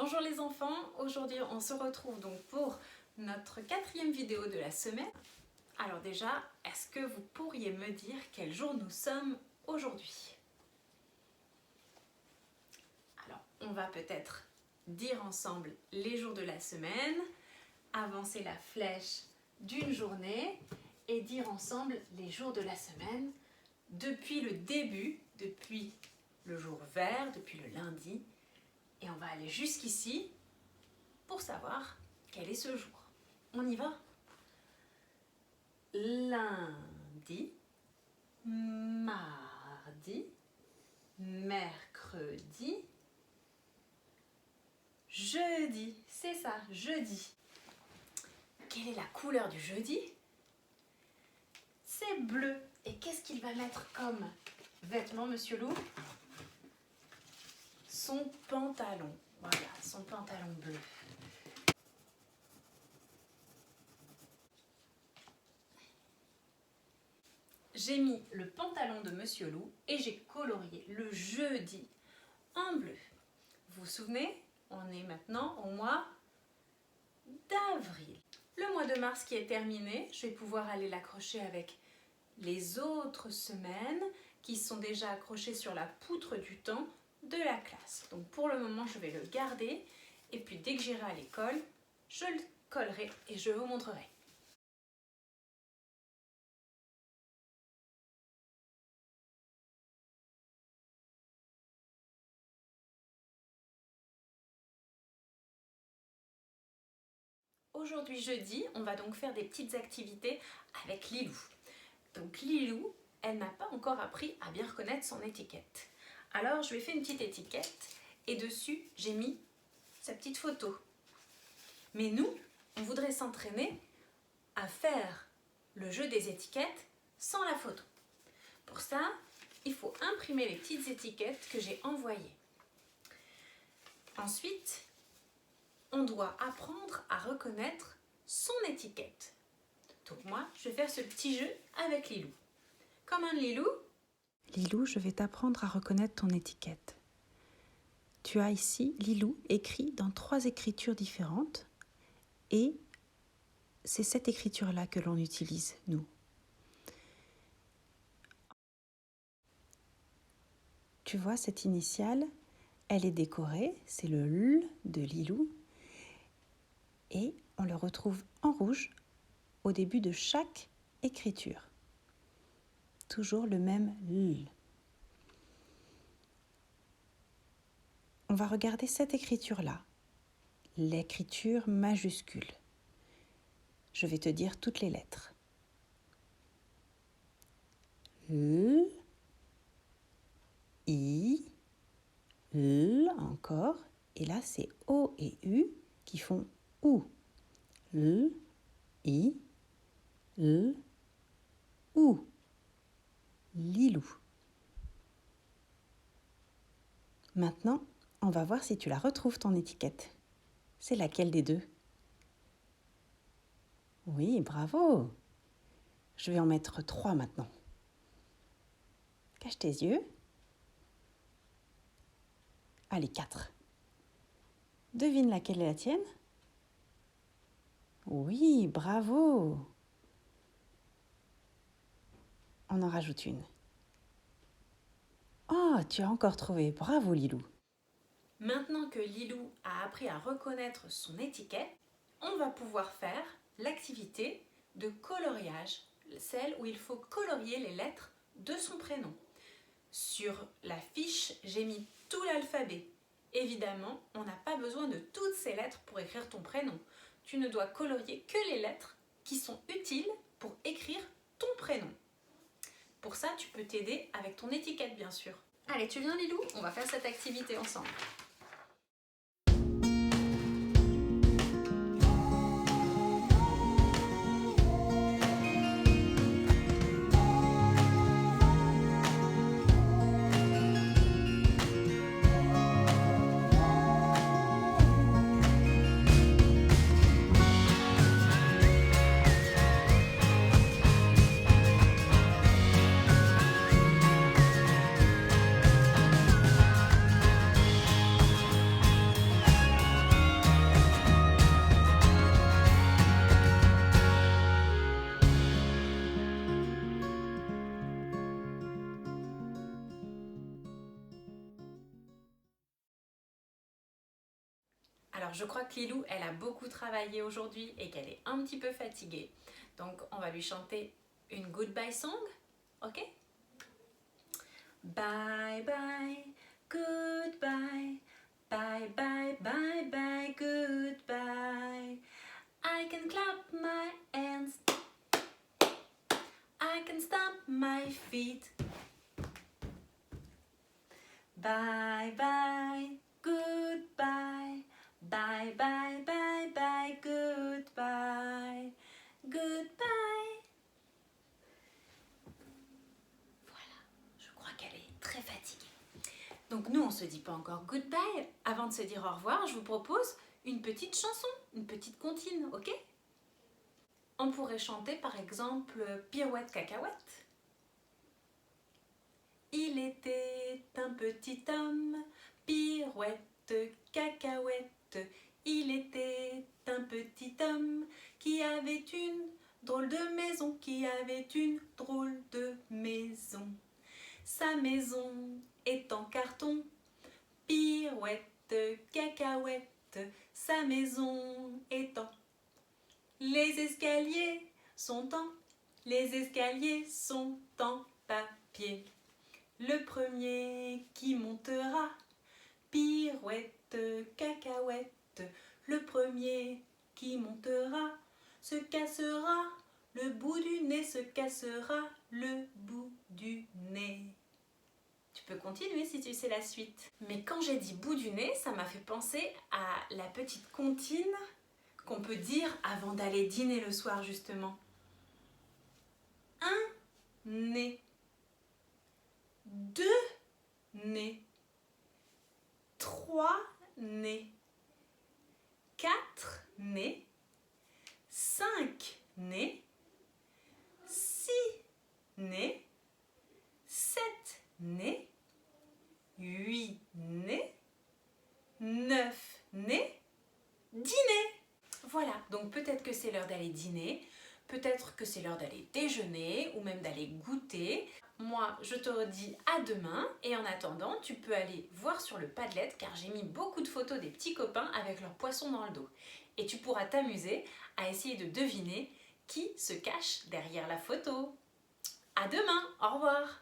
Bonjour les enfants, aujourd'hui on se retrouve donc pour notre 4e vidéo de la semaine. Alors déjà, est-ce que vous pourriez me dire quel jour nous sommes aujourd'hui? Alors on va peut-être dire ensemble les jours de la semaine, avancer la flèche d'une journée et dire ensemble les jours de la semaine depuis le début, depuis le jour vert, depuis le lundi. Et on va aller jusqu'ici pour savoir quel est ce jour. On y va? Lundi, mardi, mercredi, jeudi. C'est ça, jeudi. Quelle est la couleur du jeudi? C'est bleu. Et qu'est-ce qu'il va mettre comme vêtement, Monsieur Loup? Son pantalon. Voilà, son pantalon bleu. J'ai mis le pantalon de Monsieur Loup et j'ai colorié le jeudi en bleu. Vous vous souvenez? On est maintenant au mois d'avril. Le mois de mars qui est terminé, je vais pouvoir aller l'accrocher avec les autres semaines qui sont déjà accrochées sur la poutre du temps de la classe. Donc pour le moment, je vais le garder et puis dès que j'irai à l'école, je le collerai et je vous montrerai. Aujourd'hui jeudi, on va donc faire des petites activités avec Lilou. Donc Lilou, elle n'a pas encore appris à bien reconnaître son étiquette. Alors je lui ai fait une petite étiquette et dessus j'ai mis sa petite photo. Mais nous, on voudrait s'entraîner à faire le jeu des étiquettes sans la photo. Pour ça, il faut imprimer les petites étiquettes que j'ai envoyées. Ensuite, on doit apprendre à reconnaître son étiquette. Donc moi, je vais faire ce petit jeu avec Lilou. Comme un Lilou. Lilou, je vais t'apprendre à reconnaître ton étiquette. Tu as ici Lilou écrit dans 3 écritures différentes et c'est cette écriture-là que l'on utilise, nous. Tu vois cette initiale, elle est décorée, c'est le L de Lilou et on le retrouve en rouge au début de chaque écriture. Toujours le même L. On va regarder cette écriture-là, l'écriture majuscule. Je vais te dire toutes les lettres. L, I, L encore, et là c'est O et U qui font OU. L, I, L, OU. Lilou. Maintenant, on va voir si tu la retrouves ton étiquette. C'est laquelle des deux? Oui, bravo! Je vais en mettre 3 maintenant. Cache tes yeux. Allez, 4. Devine laquelle est la tienne? Oui, bravo! On en rajoute une. Oh, tu as encore trouvé. Bravo, Lilou. Maintenant que Lilou a appris à reconnaître son étiquette, on va pouvoir faire l'activité de coloriage, celle où il faut colorier les lettres de son prénom. Sur la fiche, j'ai mis tout l'alphabet. Évidemment, on n'a pas besoin de toutes ces lettres pour écrire ton prénom. Tu ne dois colorier que les lettres qui sont utiles pour écrire ton prénom. Pour ça, tu peux t'aider avec ton étiquette, bien sûr. Allez, tu viens Lilou? On va faire cette activité ensemble. Alors je crois que Lilou, elle a beaucoup travaillé aujourd'hui et qu'elle est un petit peu fatiguée. Donc on va lui chanter une goodbye song, ok? Bye bye, goodbye, bye bye bye bye, goodbye. I can clap my hands, I can stamp my feet. Bye bye, goodbye, bye bye bye bye, goodbye, goodbye. Voilà, je crois qu'elle est très fatiguée. Donc nous, on se dit pas encore goodbye. Avant de se dire au revoir, je vous propose une petite chanson, une petite comptine, ok? On pourrait chanter par exemple Pirouette Cacahuète. Il était un petit homme, Pirouette Cacahuète. Il était un petit homme qui avait une drôle de maison, qui avait une drôle de maison. Sa maison est en carton, Pirouette Cacahuète. Sa maison est en... Les escaliers sont en papier. Le premier qui montera, Pirouette Cacahuète. Le premier qui montera se cassera le bout du nez, se cassera le bout du nez. Tu peux continuer si tu sais la suite. Mais quand j'ai dit bout du nez, ça m'a fait penser à la petite comptine qu'on peut dire avant d'aller dîner le soir justement. Un nez, deux nez, trois nez, quatre nez, cinq nez, six nez, sept nez, huit nez, neuf nez, 10 nez. Voilà, donc peut-être que c'est l'heure d'aller dîner, peut-être que c'est l'heure d'aller déjeuner ou même d'aller goûter. Moi, je te redis à demain et en attendant, tu peux aller voir sur le Padlet car j'ai mis beaucoup de photos des petits copains avec leurs poissons dans le dos. Et tu pourras t'amuser à essayer de deviner qui se cache derrière la photo. À demain, au revoir!